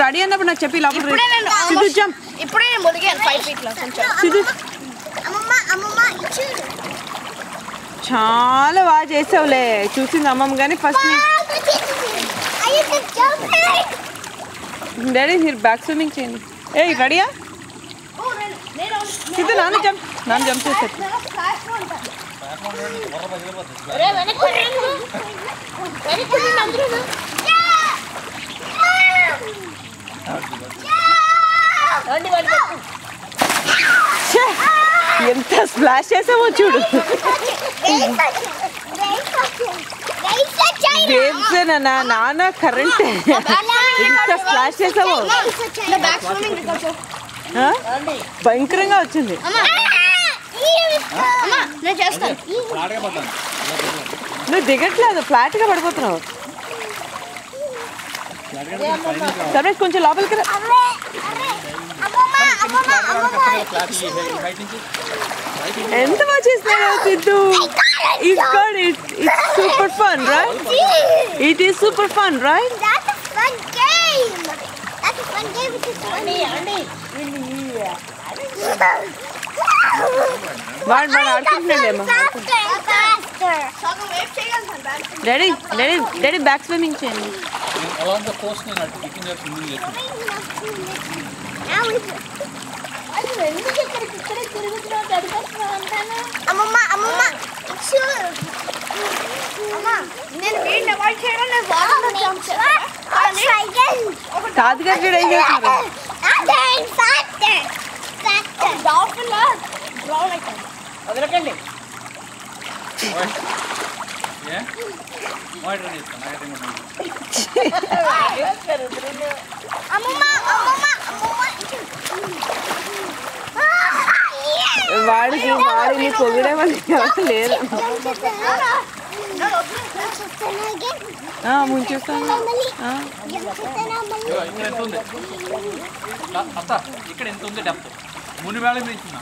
Ready అన్నప్పుడు నాకు చెప్పి లోపల సిద్ధు జంప్. ఇప్పుడే నేను ముదిగాను 5 feet లో కొంచెం. సిద్ధు అమ్మమ్మ ఇచ్చిండు. చాలా బాగా చేసావులే. చూసింది అమ్మమ్మ కానీ ఫస్ట్ డాడీ మీరు బ్యాక్ స్విమ్మింగ్ చేయండి. ఏ రెడీయా సిద్ధు? నాన్న జంప్ చేస్తారు. ఎంత స్ప్లాష్ చేసావో చూడు. నాన్న కరెంట్ ఎంత స్ప్లాష్ చేసావో. భయంకరంగా వచ్చింది. నువ్వు దిగట్లేదు, ఫ్లాట్ గా పడిపోతున్నావు. సరే కొంచెం లోపలికి రా. ఎంత బాగా చేస్తున్నావు Siddhu. It's super fun, right? It is super fun, right? That's a fun game. That's a fun game. వాడు ఆడుకుంటున్నాడేమో. డాడీ బ్యాక్ స్విమ్మింగ్ చేయండి. కాదు కదా ఏం చేస్తున్నారు? వదలకండి. వాడిని పొగిడే వాళ్ళు ఎవరు లేరు. ముంచేస్తాను. ఇక్కడ ఎంత ఉంది డెప్త్? ముని వేళ పెంచున్నా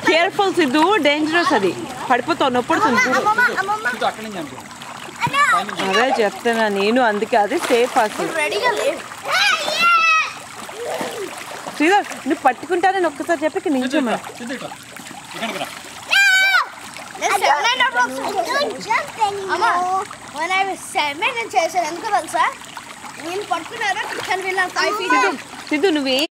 కేర్ఫుల్ సిద్ధు, డేంజరస్. అది పడిపోతావు, నొప్పుడుతుంది. అదే చెప్తున్నా నేను, అందుకే అది సేఫ్. అసలు శ్రీధర్ నువ్వు పట్టుకుంటానని ఒక్కసారి చెప్పి నించోమా. చేశాను ఎందుకు తెలుసా? నేను పట్టుకున్నారా సిద్ధు నువ్వే